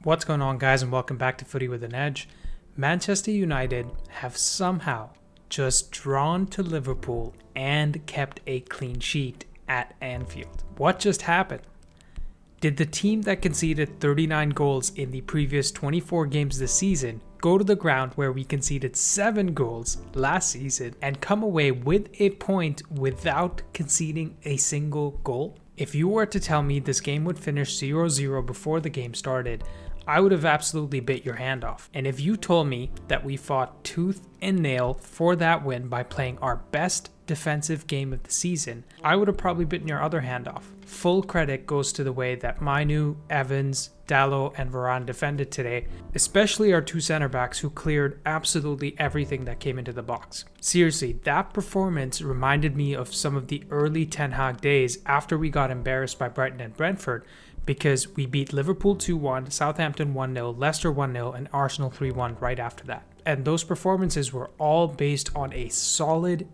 What's going on, guys, and welcome back to Footy with an Edge. Manchester United have somehow just drawn to Liverpool and kept a clean sheet at Anfield. What just happened? Did the team that conceded 39 goals in the previous 24 games this season go to the ground where we conceded 7 goals last season and come away with a point without conceding a single goal? If you were to tell me this game would finish 0-0 before the game started, I would have absolutely bit your hand off. And if you told me that we fought tooth and nail for that win by playing our best defensive game of the season, I would have probably bitten your other hand off. Full credit goes to the way that Mainoo, Evans, Dalot, and Varane defended today, especially our two center backs who cleared absolutely everything that came into the box. Seriously, that performance reminded me of some of the early Ten Hag days after we got embarrassed by Brighton and Brentford, because we beat Liverpool 2-1, Southampton 1-0, Leicester 1-0, and Arsenal 3-1 right after that. And those performances were all based on a solid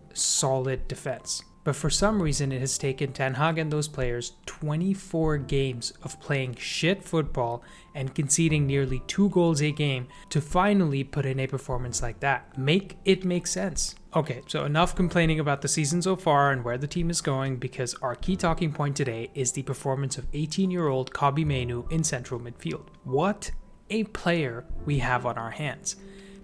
defense. But for some reason, it has taken Ten Hag and those players 24 games of playing shit football and conceding nearly 2 goals a game to finally put in a performance like that. Make it make sense. Okay, so enough complaining about the season so far and where the team is going, because our key talking point today is the performance of 18-year-old Kobbie Mainoo in central midfield. What a player we have on our hands.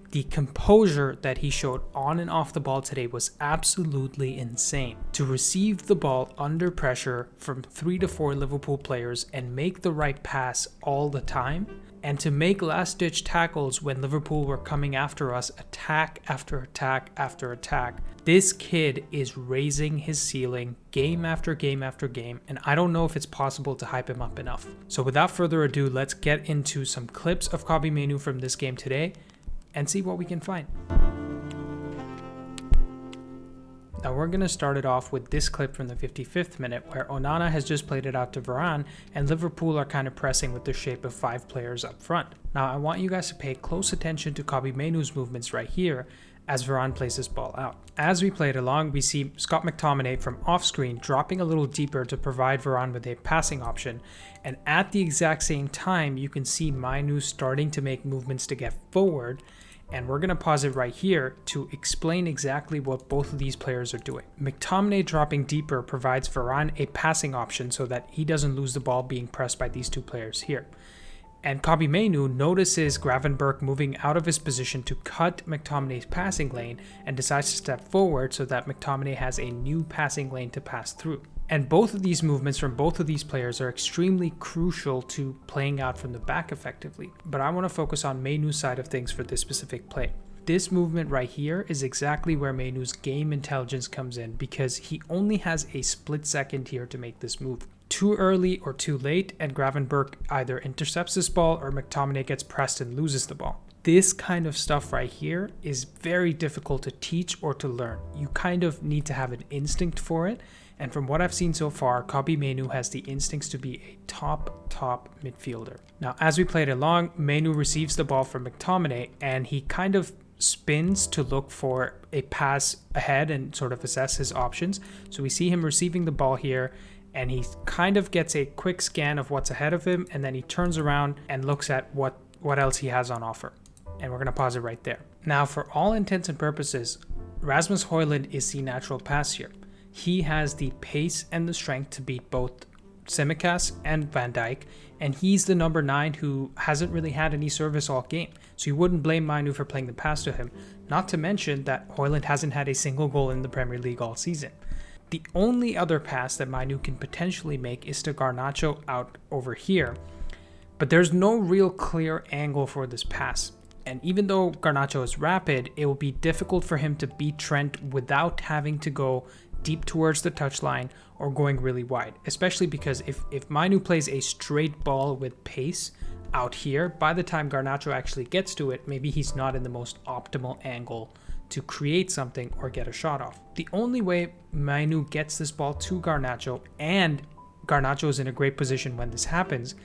The composure that he showed on and off the ball today was absolutely insane. To receive the ball under pressure from 3 to 4 Liverpool players and make the right pass all the time, and to make last-ditch tackles when Liverpool were coming after us, attack after attack after attack. This kid is raising his ceiling game after game after game, and I don't know if it's possible to hype him up enough. So without further ado, let's get into some clips of Kobbie Mainoo from this game today and see what we can find. Now we're going to start it off with this clip from the 55th minute, where Onana has just played it out to Varane and Liverpool are kind of pressing with the shape of 5 players up front. Now I want you guys to pay close attention to Kobbie Mainoo's movements right here as Varane plays this ball out. As we play it along, we see Scott McTominay from off screen dropping a little deeper to provide Varane with a passing option, and at the exact same time you can see Mainoo starting to make movements to get forward. And we're going to pause it right here to explain exactly what both of these players are doing. McTominay dropping deeper provides Varane a passing option so that he doesn't lose the ball being pressed by these two players here. And Kobbie Mainoo notices Gravenberch moving out of his position to cut McTominay's passing lane and decides to step forward so that McTominay has a new passing lane to pass through. And both of these movements from both of these players are extremely crucial to playing out from the back effectively. But I want to focus on Mainoo's side of things for this specific play. This movement right here is exactly where Mainoo's game intelligence comes in, because he only has a split second here to make this move. Too early or too late, and Gravenberch either intercepts this ball or McTominay gets pressed and loses the ball. This kind of stuff right here is very difficult to teach or to learn. You kind of need to have an instinct for it. And from what I've seen so far, Kobbie Mainoo has the instincts to be a top midfielder. Now, as we played along, Mainoo receives the ball from McTominay and he kind of spins to look for a pass ahead and sort of assess his options. So we see him receiving the ball here and he kind of gets a quick scan of what's ahead of him, and then he turns around and looks at what else he has on offer. And we're going to pause it right there. Now, for all intents and purposes, Rasmus Højlund is the natural pass here. He has the pace and the strength to beat both Tsimikas and Van Dijk, and he's the number 9 who hasn't really had any service all game. So you wouldn't blame Mainoo for playing the pass to him, not to mention that Højlund hasn't had a single goal in the Premier League all season. The only other pass that Mainoo can potentially make is to Garnacho out over here, but there's no real clear angle for this pass. And even though Garnacho is rapid, it will be difficult for him to beat Trent without having to go deep towards the touchline or going really wide, especially because if Mainoo plays a straight ball with pace out here, by the time Garnacho actually gets to it, maybe he's not in the most optimal angle to create something or get a shot off. The only way Mainoo gets this ball to Garnacho, and Garnacho is in a great position when this happens,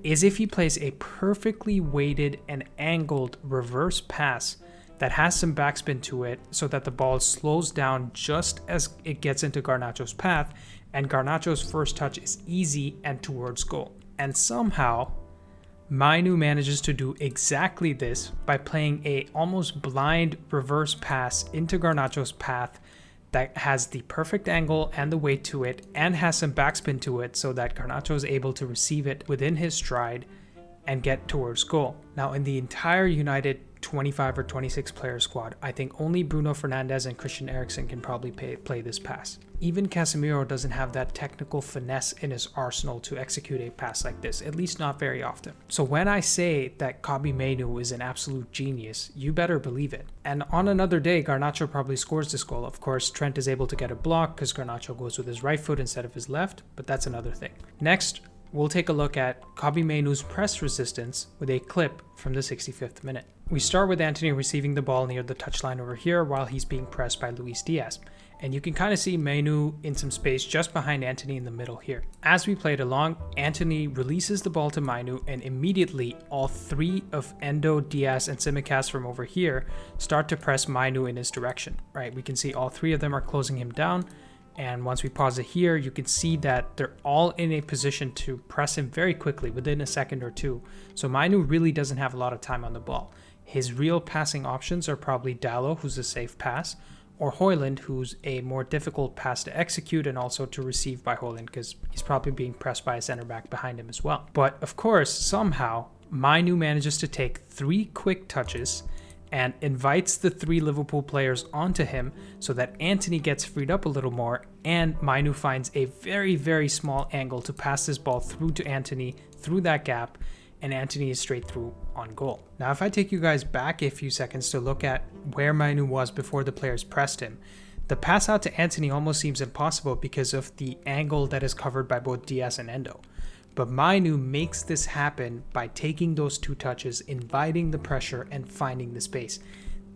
is if he plays a perfectly weighted and angled reverse pass that has some backspin to it so that the ball slows down just as it gets into Garnacho's path, and Garnacho's first touch is easy and towards goal. And somehow Mainoo manages to do exactly this by playing a almost blind reverse pass into Garnacho's path that has the perfect angle and the weight to it and has some backspin to it so that Garnacho is able to receive it within his stride and get towards goal. Now in the entire United 25 or 26 player squad, I think only Bruno Fernandes and Christian Eriksen can probably play this pass. Even Casemiro doesn't have that technical finesse in his arsenal to execute a pass like this, at least not very often. So when I say that Kobbie Mainoo is an absolute genius, you better believe it. And on another day, Garnacho probably scores this goal. Of course, Trent is able to get a block because Garnacho goes with his right foot instead of his left, but that's another thing. Next, we'll take a look at Kobbie Mainoo's press resistance with a clip from the 65th minute. We start with Antony receiving the ball near the touchline over here while he's being pressed by Luis Diaz. And you can kind of see Mainoo in some space just behind Antony in the middle here. As we played along, Antony releases the ball to Mainoo, and immediately all three of Endo, Diaz, and Tsimikas from over here start to press Mainoo in his direction, right? We can see all three of them are closing him down. And once we pause it here, you can see that they're all in a position to press him very quickly within a second or two. So Mainoo really doesn't have a lot of time on the ball. His real passing options are probably Dalot, who's a safe pass, or Højlund, who's a more difficult pass to execute and also to receive by Højlund because he's probably being pressed by a center back behind him as well. But of course, somehow, Mainoo manages to take 3 quick touches and invites the 3 Liverpool players onto him so that Antony gets freed up a little more, and Mainoo finds a very, very small angle to pass this ball through to Antony through that gap, and Antony is straight through on goal. Now, if I take you guys back a few seconds to look at where Mainoo was before the players pressed him, the pass out to Antony almost seems impossible because of the angle that is covered by both Diaz and Endo. But Mainoo makes this happen by taking those 2 touches, inviting the pressure, and finding the space.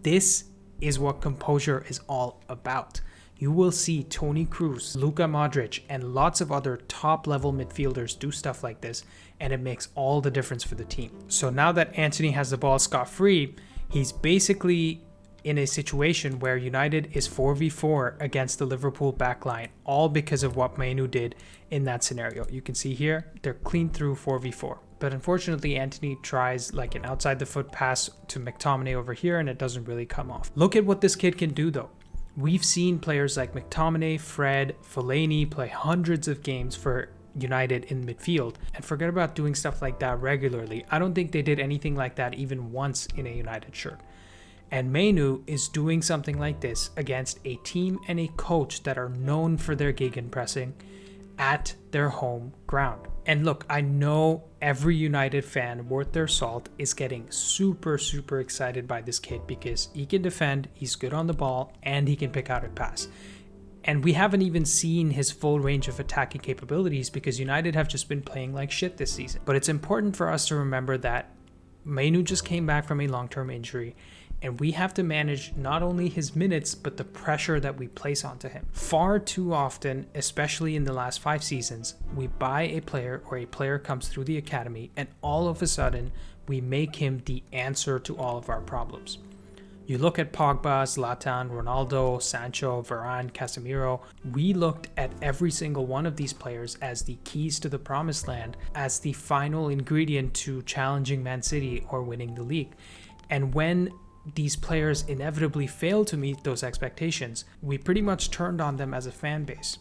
This is what Composure is all about. You will see Toni Kroos, Luka Modric, and lots of other top-level midfielders do stuff like this, and it makes all the difference for the team. So now that Antony has the ball scot-free, he's basically in a situation where United is 4v4 against the Liverpool backline, all because of what Mainoo did in that scenario. You can see here, they're clean through 4v4. But unfortunately, Antony tries like an outside the foot pass to McTominay over here, and it doesn't really come off. Look at what this kid can do though. We've seen players like McTominay, Fred, Fellaini play hundreds of games for United in midfield, and forget about doing stuff like that regularly. I don't think they did anything like that even once in a United shirt. And Mainoo is doing something like this against a team and a coach that are known for their gegenpressing at their home ground. And look, I know every United fan worth their salt is getting super excited by this kid because he can defend, he's good on the ball, and he can pick out a pass. And we haven't even seen his full range of attacking capabilities because United have just been playing like shit this season. But it's important for us to remember that Mainoo just came back from a long-term injury, and we have to manage not only his minutes, but the pressure that we place onto him. Far too often, especially in the last 5 seasons, we buy a player or a player comes through the academy, and all of a sudden, we make him the answer to all of our problems. You look at Pogba, Zlatan, Ronaldo, Sancho, Varane, Casemiro. We looked at every single one of these players as the keys to the promised land, as the final ingredient to challenging Man City or winning the league. And when these players inevitably failed to meet those expectations, we pretty much turned on them as a fan base.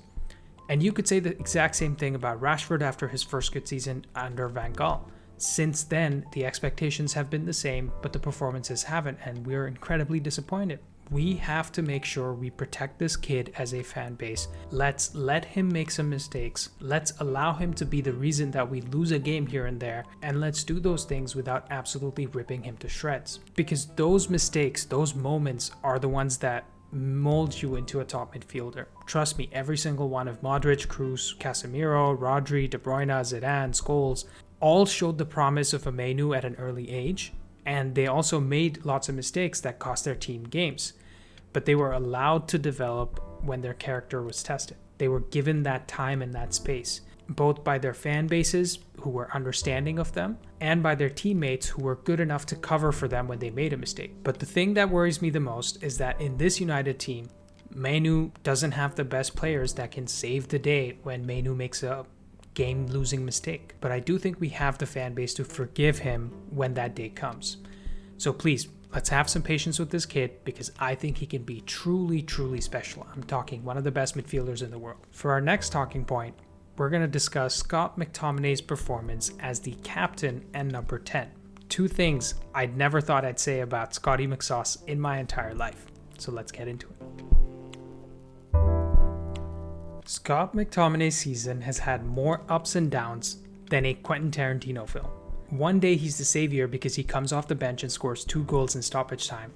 And you could say the exact same thing about Rashford after his first good season under Van Gaal. Since then, the expectations have been the same, but the performances haven't, and we're incredibly disappointed. We have to make sure we protect this kid as a fan base. Let's let him make some mistakes. Let's allow him to be the reason that we lose a game here and there. And let's do those things without absolutely ripping him to shreds. Because those mistakes, those moments are the ones that mold you into a top midfielder. Trust me, every single one of Modric, Kroos, Casemiro, Rodri, De Bruyne, Zidane, Scholes, all showed the promise of a Mainoo at an early age. And they also made lots of mistakes that cost their team games. But they were allowed to develop when their character was tested. They were given that time and that space, both by their fan bases who were understanding of them and by their teammates who were good enough to cover for them when they made a mistake. But the thing that worries me the most is that in this United team, Mainoo doesn't have the best players that can save the day when Mainoo makes a game-losing mistake. But I do think we have the fan base to forgive him when that day comes. So please, let's have some patience with this kid because I think he can be truly, truly special. I'm talking one of the best midfielders in the world. For our next talking point, we're going to discuss Scott McTominay's performance as the captain and number 10. Two things I'd never thought I'd say about Scotty McSauce in my entire life. So let's get into it. Scott McTominay's season has had more ups and downs than a Quentin Tarantino film. One day he's the savior because he comes off the bench and scores 2 goals in stoppage time,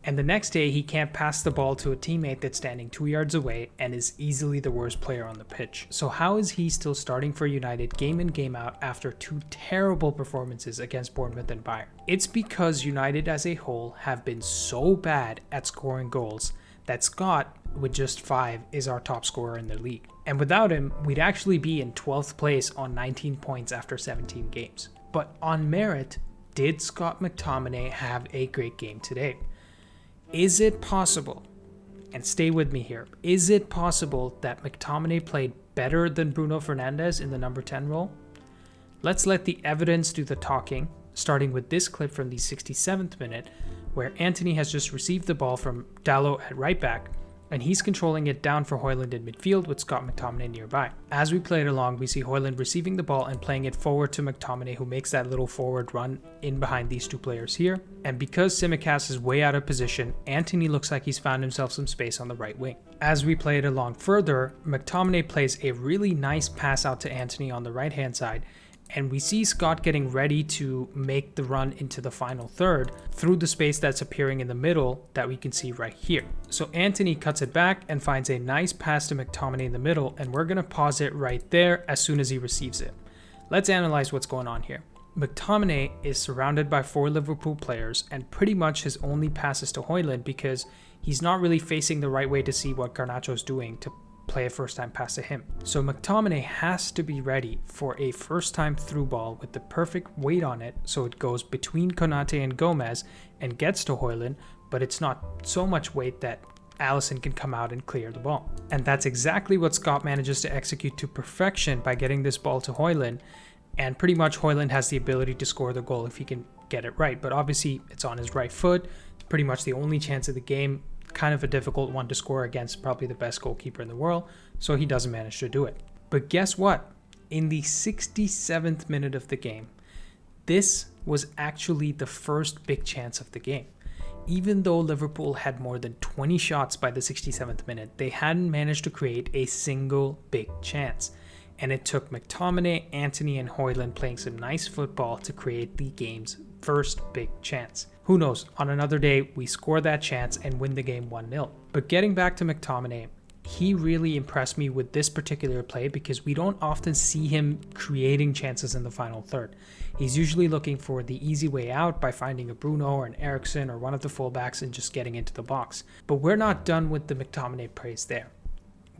and the next day he can't pass the ball to a teammate that's standing 2 yards away and is easily the worst player on the pitch. So how is he still starting for United game in game out after 2 terrible performances against Bournemouth and Bayern? It's because United as a whole have been so bad at scoring goals that Scott, with just 5, is our top scorer in the league. And without him, we'd actually be in 12th place on 19 points after 17 games. But on merit, did Scott McTominay have a great game today? Is it possible, and stay with me here, is it possible that McTominay played better than Bruno Fernandes in the number 10 role? Let's let the evidence do the talking, starting with this clip from the 67th minute, where Antony has just received the ball from Dalot at right back, and he's controlling it down for Højlund in midfield with Scott McTominay nearby. As we play it along, we see Højlund receiving the ball and playing it forward to McTominay, who makes that little forward run in behind these 2 players here. And because Tsimikas is way out of position, Antony looks like he's found himself some space on the right wing. As we play it along further, McTominay plays a really nice pass out to Antony on the right hand side, and we see Scott getting ready to make the run into the final third through the space that's appearing in the middle that we can see right here. So Antony cuts it back and finds a nice pass to McTominay in the middle, and we're going to pause it right there as soon as he receives it. Let's analyze what's going on here. McTominay is surrounded by 4 Liverpool players, and pretty much his only pass is to Højlund because he's not really facing the right way to see what Garnacho's doing to play a first time pass to him. So McTominay has to be ready for a first time through ball with the perfect weight on it so it goes between Konate and Gomez and gets to Højlund, but it's not so much weight that Alisson can come out and clear the ball. And that's exactly what Scott manages to execute to perfection by getting this ball to Højlund, and pretty much Højlund has the ability to score the goal if he can get it right, but obviously it's on his right foot, pretty much the only chance of the game. Kind of a difficult one to score against probably the best goalkeeper in the world, so he doesn't manage to do it. But guess what? In the 67th minute of the game, this was actually the first big chance of the game. Even though Liverpool had more than 20 shots by the 67th minute, they hadn't managed to create a single big chance. And it took McTominay, Antony, and Højlund playing some nice football to create the game's first big chance. Who knows, on another day, we score that chance and win the game 1-0. But getting back to McTominay, he really impressed me with this particular play because we don't often see him creating chances in the final third. He's usually looking for the easy way out by finding a Bruno or an Eriksen or one of the fullbacks and just getting into the box. But we're not done with the McTominay praise there.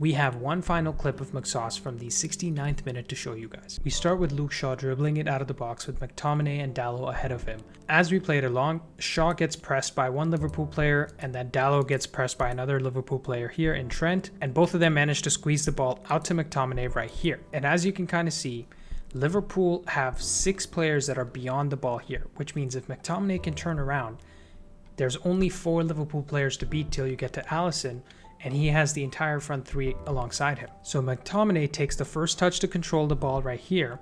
We have one final clip of McSauce from the 69th minute to show you guys. We start with Luke Shaw dribbling it out of the box with McTominay and Dalot ahead of him. As we play it along, Shaw gets pressed by one Liverpool player and then Dalot gets pressed by another Liverpool player here in Trent, and both of them manage to squeeze the ball out to McTominay right here. And as you can kind of see, Liverpool have 6 players that are beyond the ball here, which means if McTominay can turn around, there's only 4 Liverpool players to beat till you get to Alisson, and he has the entire front 3 alongside him. So McTominay takes the first touch to control the ball right here,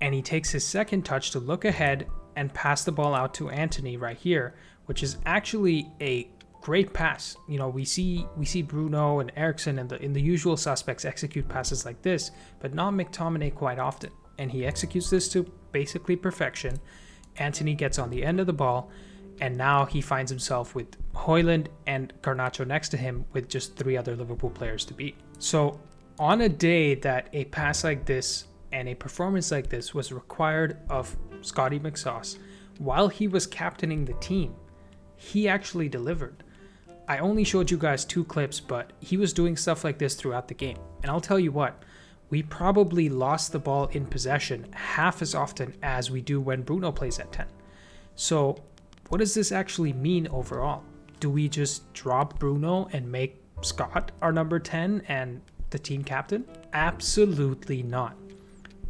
and he takes his second touch to look ahead and pass the ball out to Antony right here, which is actually a great pass. You know, we see Bruno and Eriksen and the usual suspects execute passes like this, but not McTominay quite often. And he executes this to basically perfection. Antony gets on the end of the ball, and now he finds himself with Højlund and Garnacho next to him with just 3 other Liverpool players to beat. So on a day that a pass like this and a performance like this was required of Scotty McSauce, while he was captaining the team, he actually delivered. I only showed you guys 2 clips, but he was doing stuff like this throughout the game. And I'll tell you what, we probably lost the ball in possession half as often as we do when Bruno plays at 10. So what does this actually mean overall? Do we just drop Bruno and make Scott our number 10 and the team captain? Absolutely not.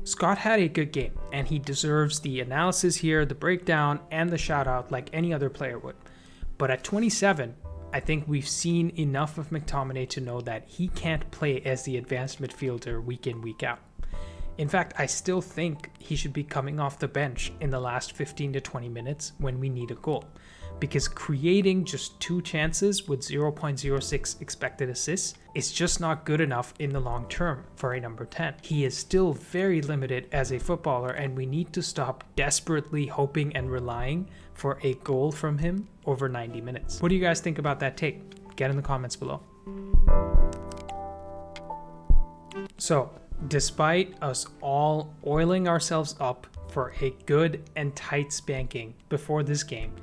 Scott had a good game, and he deserves the analysis here, the breakdown, and the shout out like any other player would. But at 27, I think we've seen enough of McTominay to know that he can't play as the advanced midfielder week in, week out. In fact, I still think he should be coming off the bench in the last 15 to 20 minutes when we need a goal, because creating just 2 chances with 0.06 expected assists is just not good enough in the long term for a number 10. He is still very limited as a footballer, and we need to stop desperately hoping and relying for a goal from him over 90 minutes. What do you guys think about that take? Get in the comments below. So, despite us all oiling ourselves up for a good and tight spanking before this game,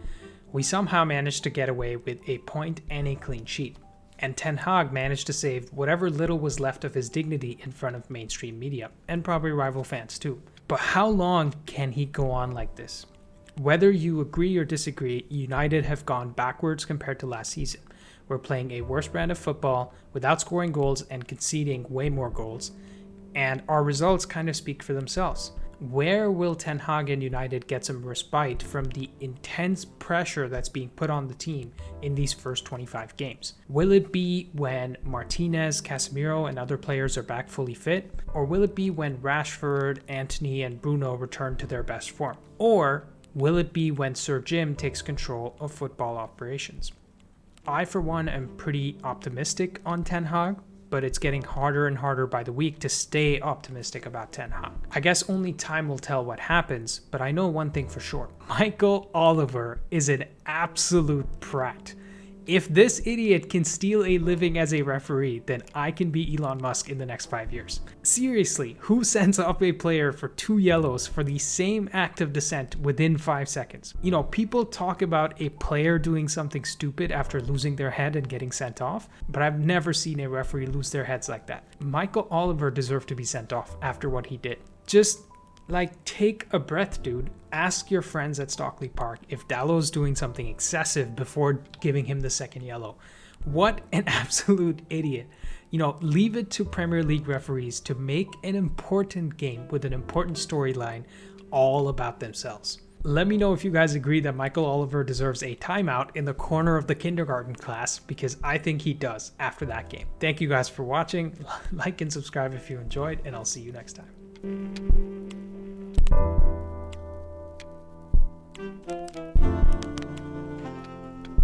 we somehow managed to get away with a point and a clean sheet. And Ten Hag managed to save whatever little was left of his dignity in front of mainstream media, and probably rival fans too. But how long can he go on like this? Whether you agree or disagree, United have gone backwards compared to last season. We're playing a worse brand of football without scoring goals and conceding way more goals. And our results kind of speak for themselves. Where will Ten Hag and United get some respite from the intense pressure that's being put on the team in these first 25 games? Will it be when Martinez, Casemiro, and other players are back fully fit? Or will it be when Rashford, Antony, and Bruno return to their best form? Or will it be when Sir Jim takes control of football operations? I, for one, am pretty optimistic on Ten Hag, but it's getting harder and harder by the week to stay optimistic about Ten Hag. I guess only time will tell what happens, but I know one thing for sure. Michael Oliver is an absolute prat. If this idiot can steal a living as a referee, then I can be Elon Musk in the next 5 years. Seriously, who sends off a player for 2 yellows for the same act of dissent within 5 seconds? You know, people talk about a player doing something stupid after losing their head and getting sent off, but I've never seen a referee lose their heads like that. Michael Oliver deserved to be sent off after what he did. Just take a breath, dude. Ask your friends at Stockley Park if Dallow's doing something excessive before giving him the second yellow. What an absolute idiot. You know, leave it to Premier League referees to make an important game with an important storyline all about themselves. Let me know if you guys agree that Michael Oliver deserves a timeout in the corner of the kindergarten class, because I think he does after that game. Thank you guys for watching. Like and subscribe if you enjoyed, and I'll see you next time.